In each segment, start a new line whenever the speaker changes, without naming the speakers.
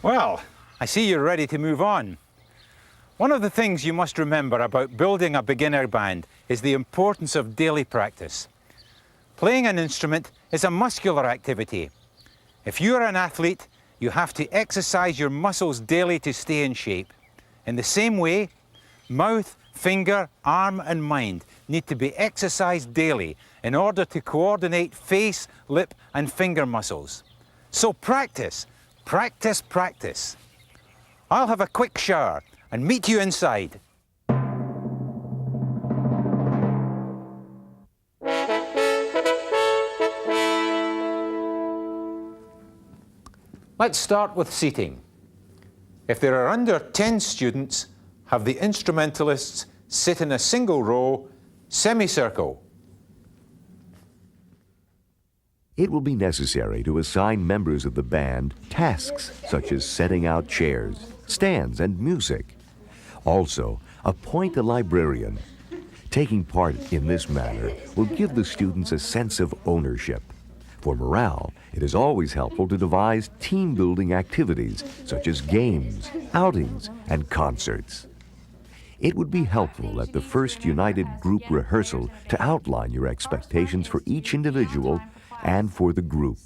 Well, I see you're ready to move on. One of the things you must remember about building a beginner band is the importance of daily practice. Playing an instrument is a muscular activity. If you're an athlete, you have to exercise your muscles daily to stay in shape. In the same way, mouth, finger, arm and mind need to be exercised daily in order to coordinate face, lip and finger muscles. So practice, practice, practice. I'll have a quick shower and meet you inside. Let's start with seating. If there are under 10 students, have the instrumentalists sit in a single row, semicircle.
It will be necessary to assign members of the band tasks such as setting out chairs, stands, and music. Also, appoint a librarian. Taking part in this manner will give the students a sense of ownership. For morale, it is always helpful to devise team-building activities such as games, outings, and concerts. It would be helpful at the first united group rehearsal to outline your expectations for each individual and for the group.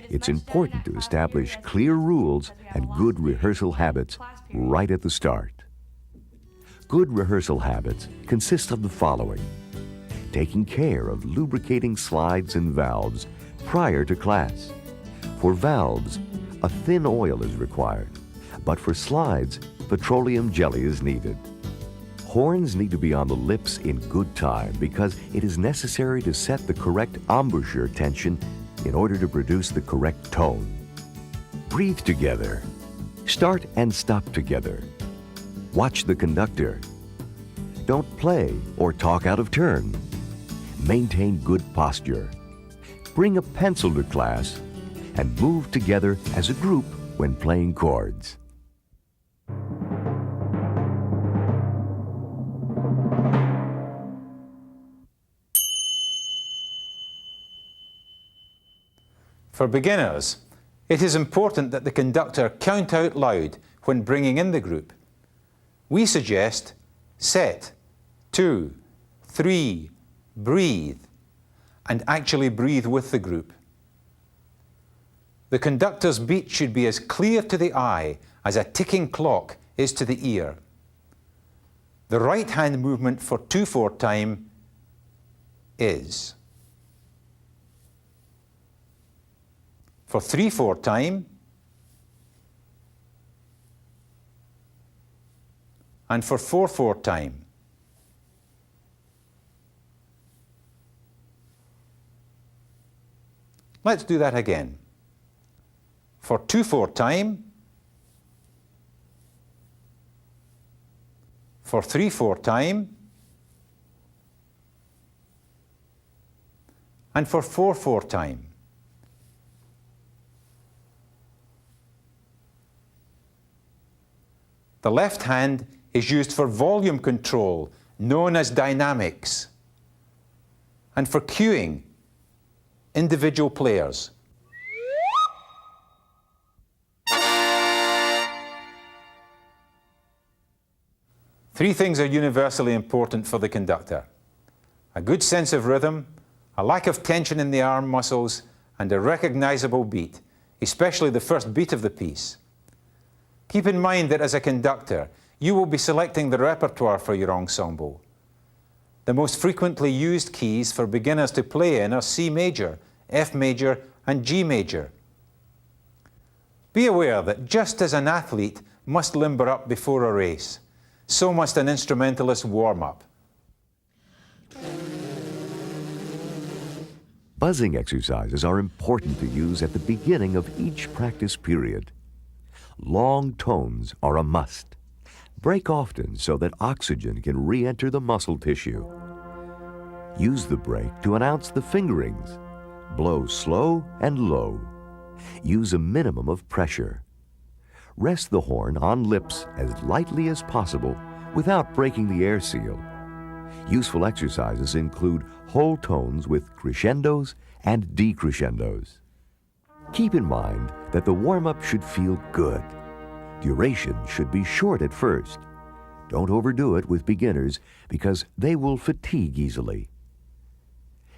It's important to establish clear rules and good rehearsal habits right at the start. Good rehearsal habits consist of the following: taking care of lubricating slides and valves prior to class. For valves, a thin oil is required, but for slides, petroleum jelly is needed. Horns need to be on the lips in good time because it is necessary to set the correct embouchure tension in order to produce the correct tone. Breathe together. Start and stop together. Watch the conductor. Don't play or talk out of turn. Maintain good posture. Bring a pencil to class and move together as a group when playing chords.
For beginners, it is important that the conductor count out loud when bringing in the group. We suggest set, 2, 3, breathe, and actually breathe with the group. The conductor's beat should be as clear to the eye as a ticking clock is to the ear. The right hand movement for 2/4 time is. For 3/4 time, and for 4/4 time. Let's do that again. For 2/4 time, for 3/4 time, and for 4/4 time. The left hand is used for volume control, known as dynamics, and for cueing individual players. Three things are universally important for the conductor: a good sense of rhythm, a lack of tension in the arm muscles, and a recognizable beat, especially the first beat of the piece. Keep in mind that as a conductor, you will be selecting the repertoire for your ensemble. The most frequently used keys for beginners to play in are C major, F major, and G major. Be aware that just as an athlete must limber up before a race, so must an instrumentalist warm up.
Buzzing exercises are important to use at the beginning of each practice period. Long tones are a must. Break often so that oxygen can re-enter the muscle tissue. Use the break to announce the fingerings. Blow slow and low. Use a minimum of pressure. Rest the horn on lips as lightly as possible without breaking the air seal. Useful exercises include whole tones with crescendos and decrescendos. Keep in mind that the warm-up should feel good. Duration should be short at first. Don't overdo it with beginners because they will fatigue easily.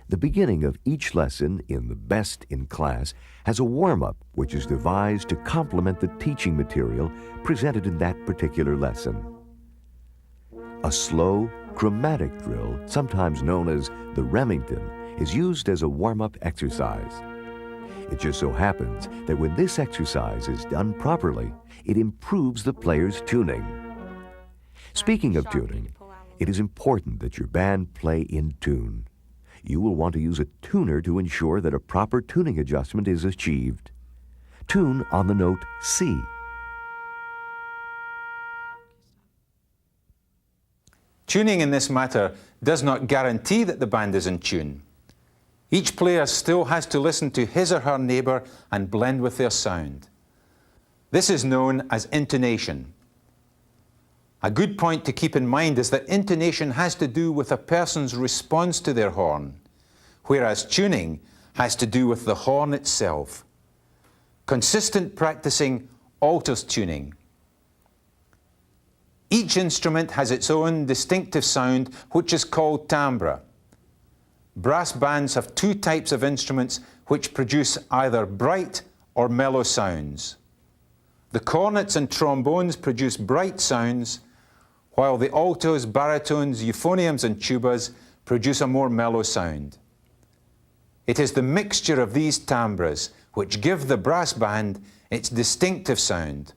The beginning of each lesson in the Best in Class has a warm-up which is devised to complement the teaching material presented in that particular lesson. A slow, chromatic drill, sometimes known as the Remington, is used as a warm-up exercise. It just so happens that when this exercise is done properly, it improves the player's tuning. Speaking of tuning, it is important that your band play in tune. You will want to use a tuner to ensure that a proper tuning adjustment is achieved. Tune on the note C.
Tuning in this matter does not guarantee that the band is in tune. Each player still has to listen to his or her neighbour and blend with their sound. This is known as intonation. A good point to keep in mind is that intonation has to do with a person's response to their horn, whereas tuning has to do with the horn itself. Consistent practicing alters tuning. Each instrument has its own distinctive sound, which is called timbre. Brass bands have two types of instruments which produce either bright or mellow sounds. The cornets and trombones produce bright sounds, while the altos, baritones, euphoniums and tubas produce a more mellow sound. It is the mixture of these timbres which give the brass band its distinctive sound.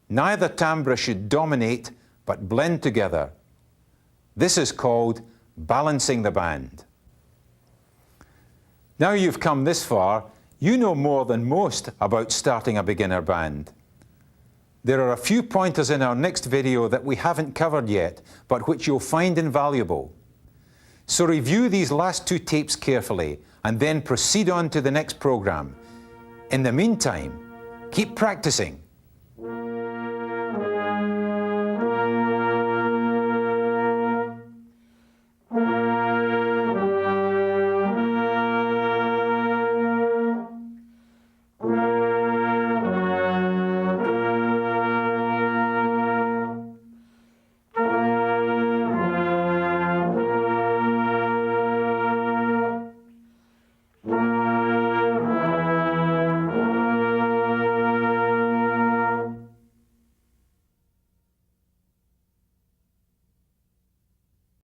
Neither timbre should dominate, but blend together. This is called balancing the band. Now you've come this far, you know more than most about starting a beginner band. There are a few pointers in our next video that we haven't covered yet, but which you'll find invaluable. So review these last two tapes carefully and then proceed on to the next program. In the meantime, keep practicing.